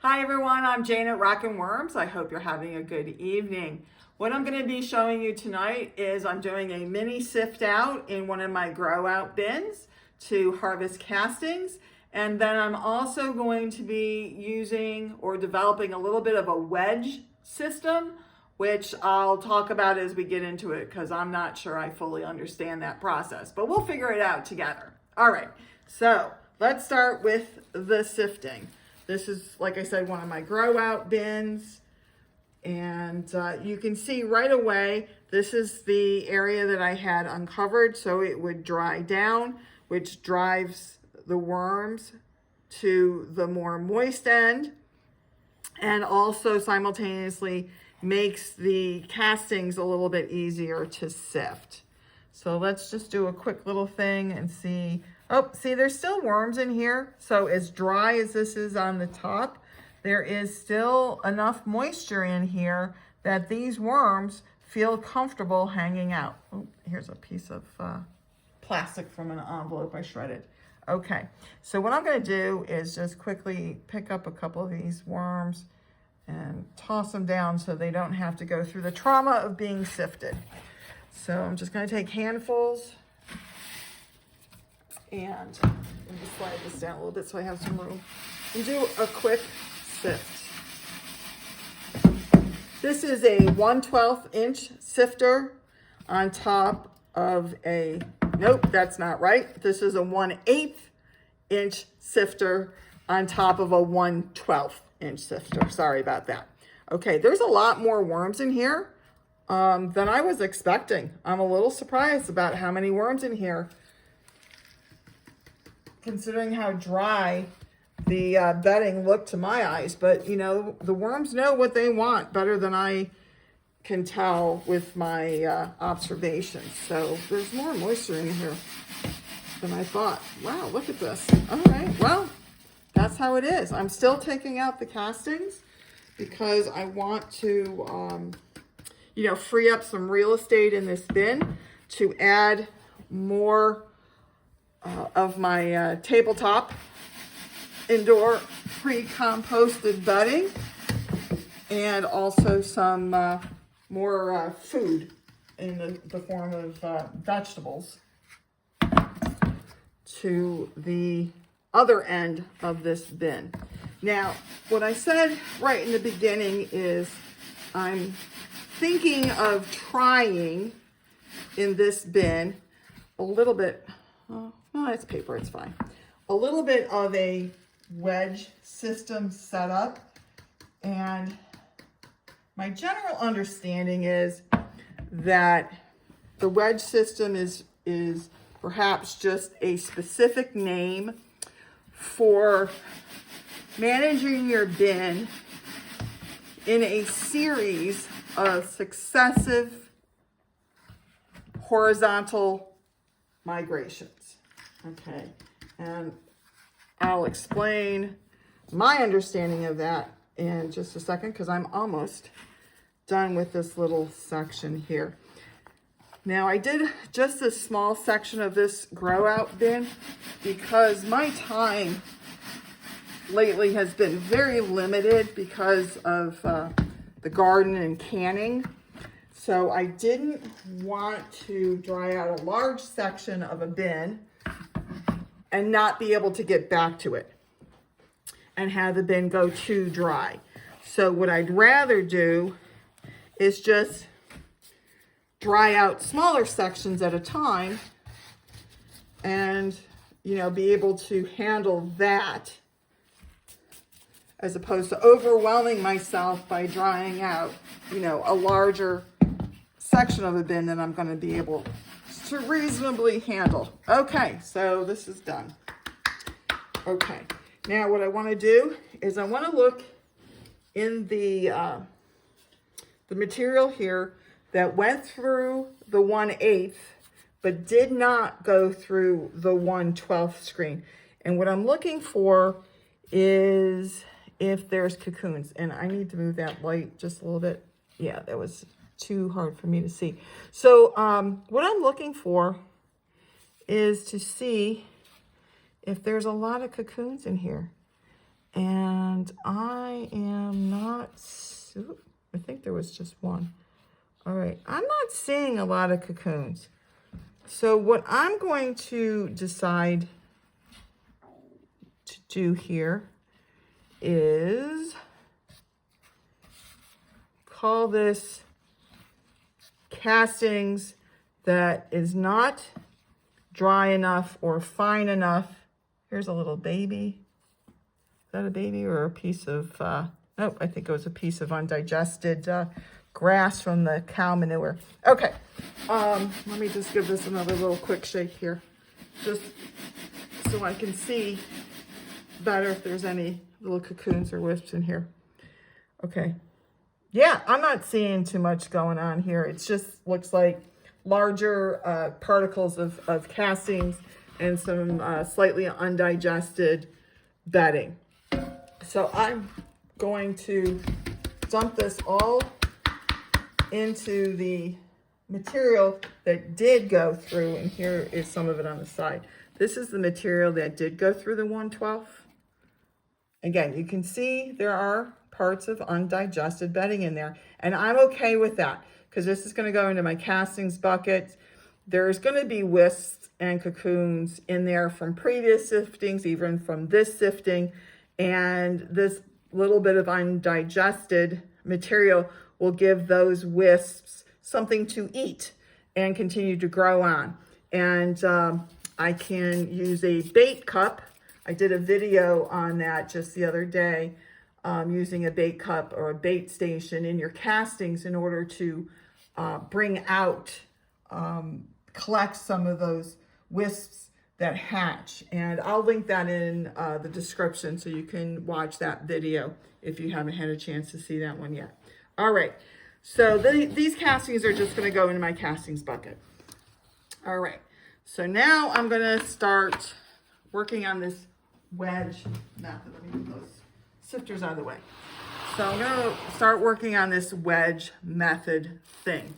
Hi everyone, I'm Jane at Rockin' Worms. I hope you're having a good evening. What I'm going to be showing you tonight is I'm doing a mini sift out in one of my grow out bins to harvest castings. And then I'm also going to be using or developing a little bit of a wedge system, which I'll talk about as we get into it because I'm not sure I fully understand that process, but we'll figure it out together. All right, so let's start with the sifting. This is, like I said, one of my grow out bins. And you can see right away, this is the area that I had uncovered so it would dry down, which drives the worms to the more moist end and also simultaneously makes the castings a little bit easier to sift. So let's just do a quick little thing and see. Oh, see, there's still worms in here. So as dry as this is on the top, there is still enough moisture in here that these worms feel comfortable hanging out. Oh, here's a piece of plastic from an envelope I shredded. Okay, so what I'm gonna do is just quickly pick up a couple of these worms and toss them down so they don't have to go through the trauma of being sifted. So I'm just gonna take handfuls and let me just slide this down a little bit so I have some room and do a quick sift. This is a 1/12 inch sifter on top of a, nope, that's not right. This is a 1/8 inch sifter on top of a 1/12 inch sifter. Sorry about that. Okay, there's a lot more worms in here than I was expecting. I'm a little surprised about how many worms in here, considering how dry the bedding looked to my eyes. But you know, the worms know what they want better than I can tell with my observations. So there's more moisture in here than I thought. Wow, look at this. All right, well, that's how it is. I'm still taking out the castings because I want to, you know, free up some real estate in this bin to add more of my tabletop indoor pre-composted bedding and also some more food in the form of vegetables to the other end of this bin. Now, what I said right in the beginning is I'm thinking of trying in this bin a little bit, oh, no, it's paper, it's fine. A little bit of a wedge system setup. And my general understanding is that the wedge system is perhaps just a specific name for managing your bin in a series of successive horizontal migrations. Okay, and I'll explain my understanding of that in just a second because I'm almost done with this little section here. Now, I did just this small section of this grow out bin because my time lately has been very limited because of the garden and canning. So I didn't want to dry out a large section of a bin and not be able to get back to it and have the bin go too dry. So what I'd rather do is just dry out smaller sections at a time and, you know, be able to handle that as opposed to overwhelming myself by drying out, you know, a larger section of a bin that I'm going to be able to reasonably handle. Okay, so this is done. Okay, now what I want to do is I want to look in the material here that went through the 1/8 but did not go through the 1/12 screen. And what I'm looking for is if there's cocoons. And I need to move that light just a little bit. Yeah, that was too hard for me to see. So what I'm looking for is to see if there's a lot of cocoons in here. And I am not, I think there was just one. All right, I'm not seeing a lot of cocoons. So what I'm going to decide to do here is call this castings that is not dry enough or fine enough. Here's a little baby. Is that a baby or a piece of, nope, I think it was a piece of undigested grass from the cow manure. Okay, let me just give this another little quick shake here, just so I can see better if there's any little cocoons or wisps in here. Okay, yeah, I'm not seeing too much going on here. It just looks like larger particles of castings and some slightly undigested bedding. So I'm going to dump this all into the material that did go through, and here is some of it on the side. This is the material that did go through the 1/12. Again, you can see there are parts of undigested bedding in there, and I'm okay with that because this is going to go into my castings bucket. There's going to be wisps and cocoons in there from previous siftings, even from this sifting, and this little bit of undigested material will give those wisps something to eat and continue to grow on. And I can use a bait cup. I did a video on that just the other day, using a bait cup or a bait station in your castings in order to bring out, collect some of those wisps that hatch. And I'll link that in the description so you can watch that video if you haven't had a chance to see that one yet. All right, so these castings are just gonna go into my castings bucket. All right, so now I'm gonna start working on this wedge method. Let me get those sifters out of the way. So I'm gonna start working on this wedge method thing.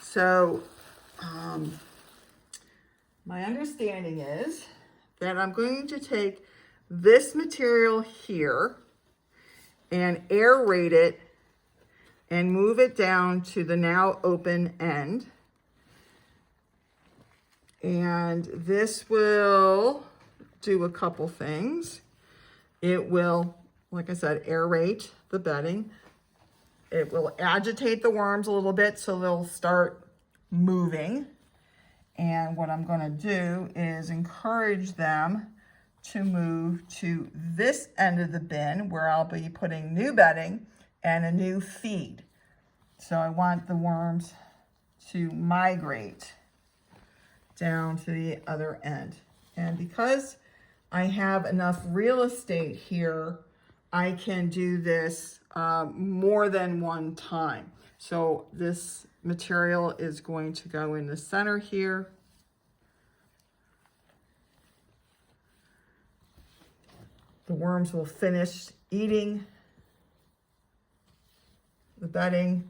So my understanding is that I'm going to take this material here and aerate it and move it down to the now open end. And this will do a couple things. It will, like I said, aerate the bedding. It will agitate the worms a little bit so they'll start moving. And what I'm going to do is encourage them to move to this end of the bin where I'll be putting new bedding and a new feed. So I want the worms to migrate down to the other end. And because I have enough real estate here, I can do this more than one time. So this material is going to go in the center here. The worms will finish eating the bedding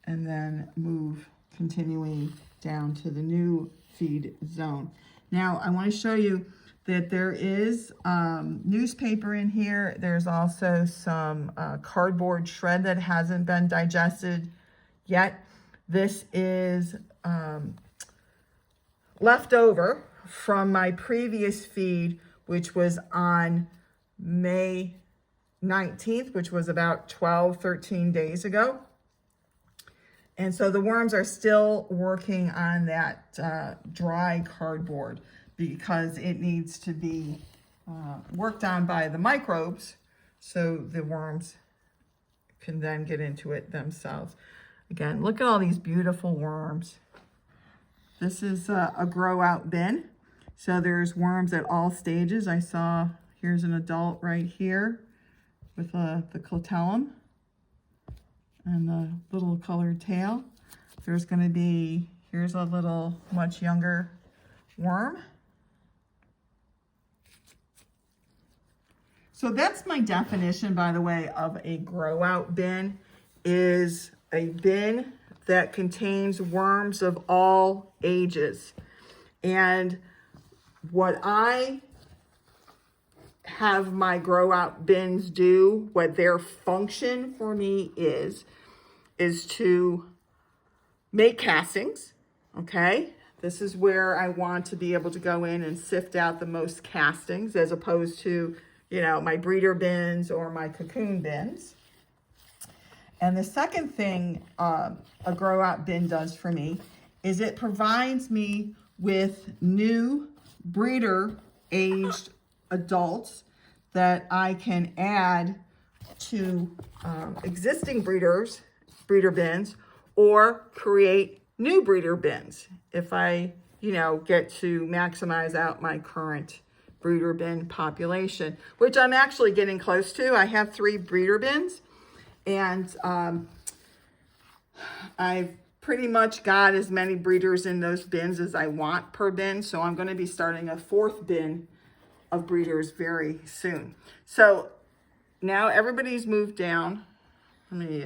and then move, continuing down to the new feed zone. Now I want to show you that there is newspaper in here. There's also some cardboard shred that hasn't been digested yet. This is left over from my previous feed, which was on May 19th, which was about 13 days ago. And so the worms are still working on that dry cardboard because it needs to be worked on by the microbes so the worms can then get into it themselves. Again, look at all these beautiful worms. This is a grow out bin. So there's worms at all stages. I saw, here's an adult right here with the clitellum and the little colored tail. There's going to be, here's a little much younger worm. So that's my definition, by the way, of a grow out bin, is a bin that contains worms of all ages. And what I have my grow out bins do, what their function for me is to make castings, okay? This is where I want to be able to go in and sift out the most castings as opposed to, you know, my breeder bins or my cocoon bins. And the second thing a grow out bin does for me is it provides me with new breeder aged adults that I can add to existing breeder bins or create new breeder bins if I, you know, get to maximize out my current breeder bin population, which I'm actually getting close to. I have 3 breeder bins, and I've pretty much got as many breeders in those bins as I want per bin. So I'm going to be starting a 4th bin of breeders very soon. So now everybody's moved down. Let me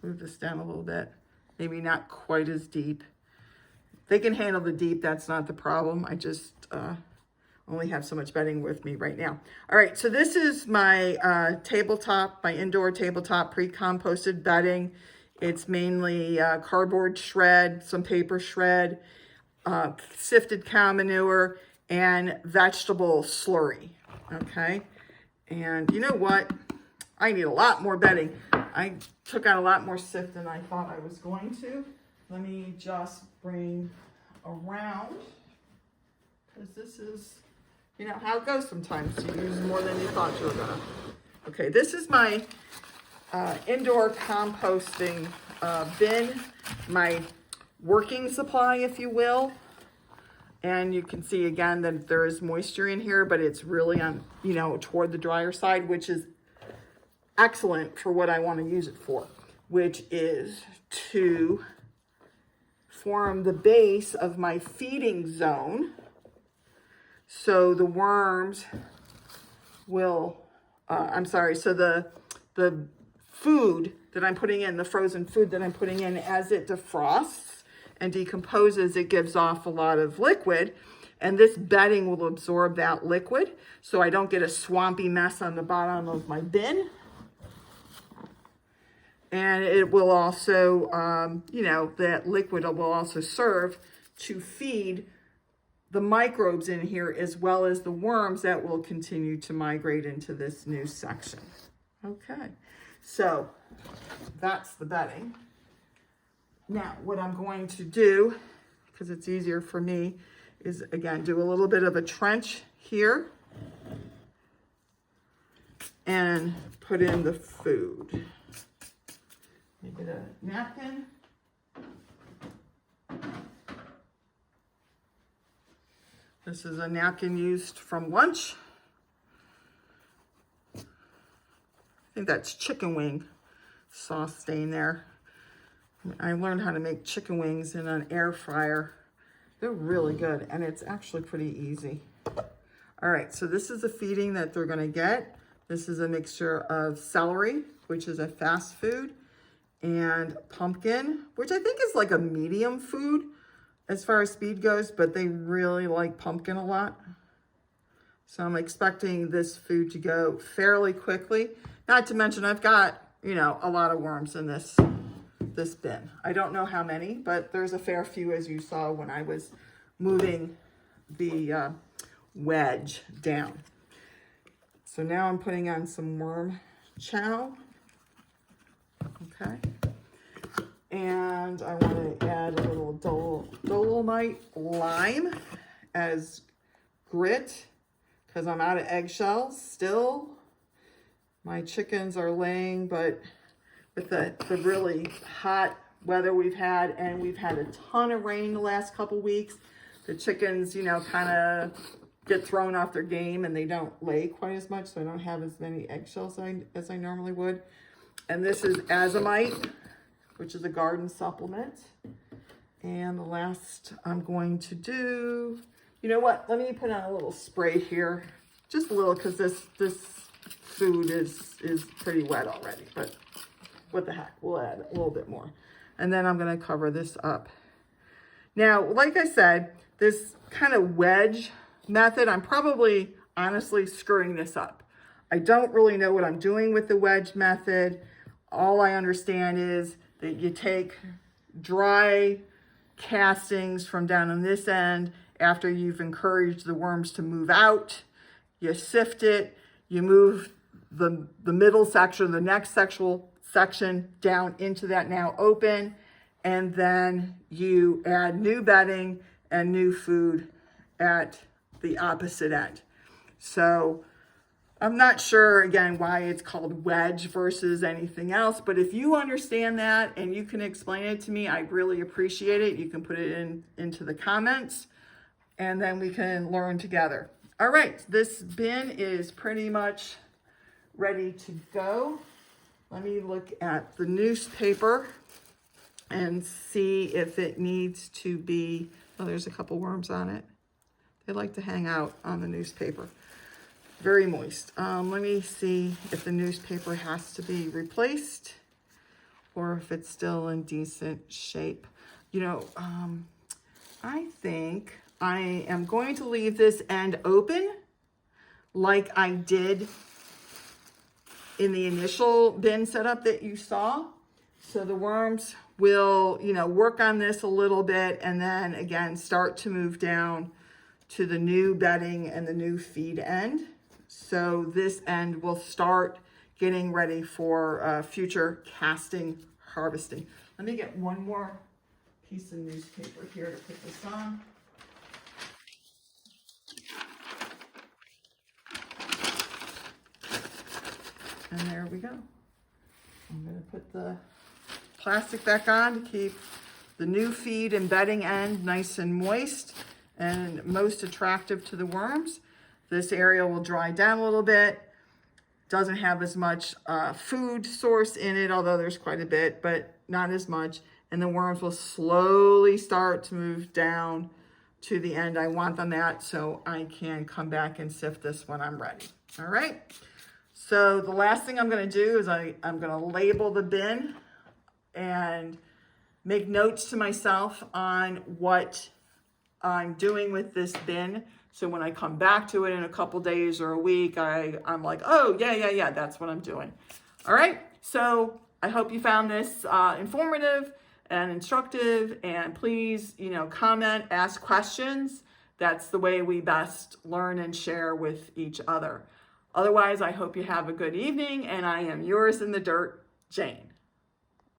move this down a little bit. Maybe not quite as deep. They can handle the deep. That's not the problem. I just only have so much bedding with me right now. All right, so this is my tabletop, my indoor tabletop pre-composted bedding. It's mainly cardboard shred, some paper shred, sifted cow manure, and vegetable slurry, okay? And you know what? I need a lot more bedding. I took out a lot more sift than I thought I was going to. Let me just bring around, because this is, you know, how it goes sometimes. You use more than you thought you were gonna. Okay, this is my indoor composting bin, my working supply, if you will. And you can see again that there is moisture in here, but it's really on, you know, toward the drier side, which is excellent for what I want to use it for, which is to form the base of my feeding zone. So the worms will, so the food that I'm putting in, the frozen food that I'm putting in, as it defrosts and decomposes, it gives off a lot of liquid, and this bedding will absorb that liquid so I don't get a swampy mess on the bottom of my bin. And it will also, you know, that liquid will also serve to feed the microbes in here as well as the worms that will continue to migrate into this new section. Okay, so that's the bedding. Now, what I'm going to do, because it's easier for me, is again, do a little bit of a trench here and put in the food. Let me get a napkin. This is a napkin used from lunch. I think that's chicken wing sauce stain there. I learned how to make chicken wings in an air fryer. They're really good, and it's actually pretty easy. All right, so this is the feeding that they're gonna get. This is a mixture of celery, which is a fast food, and pumpkin, which I think is like a medium food as far as speed goes, but they really like pumpkin a lot. So I'm expecting this food to go fairly quickly. Not to mention I've got, you know, a lot of worms in this bin. I don't know how many, but there's a fair few, as you saw when I was moving the wedge down. So now I'm putting on some worm chow. Okay. And I want to add a little Dolomite lime as grit, because I'm out of eggshells still. My chickens are laying, but with the really hot weather we've had, and we've had a ton of rain the last couple weeks, the chickens, you know, kind of get thrown off their game and they don't lay quite as much, so I don't have as many eggshells as I normally would. And this is azomite, which is a garden supplement. And the last I'm going to do, you know what, let me put on a little spray here, just a little, because this food is pretty wet already, but what the heck, we'll add a little bit more. And then I'm gonna cover this up. Now, like I said, this kind of wedge method, I'm honestly screwing this up. I don't really know what I'm doing with the wedge method. All I understand is that you take dry castings from down on this end after you've encouraged the worms to move out. You sift it, you move the middle section, the next section down into that now open, and then you add new bedding and new food at the opposite end. So I'm not sure, again, why it's called wedge versus anything else, but if you understand that and you can explain it to me, I really appreciate it. You can put it into the comments, and then we can learn together. All right, this bin is pretty much ready to go. Let me look at the newspaper and see if it needs to be, oh, there's a couple worms on it. They like to hang out on the newspaper. Very moist. Let me see if the newspaper has to be replaced or if it's still in decent shape. You know, I think I am going to leave this end open like I did in the initial bin setup that you saw. So the worms will, you know, work on this a little bit and then again, start to move down to the new bedding and the new feed end. So this end will start getting ready for future casting harvesting. Let me get one more piece of newspaper here to put this on. And there we go. I'm going to put the plastic back on to keep the new feed and bedding end nice and moist and most attractive to the worms. This area will dry down a little bit. Doesn't have as much food source in it, although there's quite a bit, but not as much. And the worms will slowly start to move down to the end I want them at, so I can come back and sift this when I'm ready. All right. So the last thing I'm going to do is I'm going to label the bin and make notes to myself on what I'm doing with this bin. So when I come back to it in a couple days or a week, I'm like, oh, yeah, that's what I'm doing. All right. So I hope you found this informative and instructive, and please, you know, comment, ask questions. That's the way we best learn and share with each other. Otherwise, I hope you have a good evening, and I am yours in the dirt, Jane.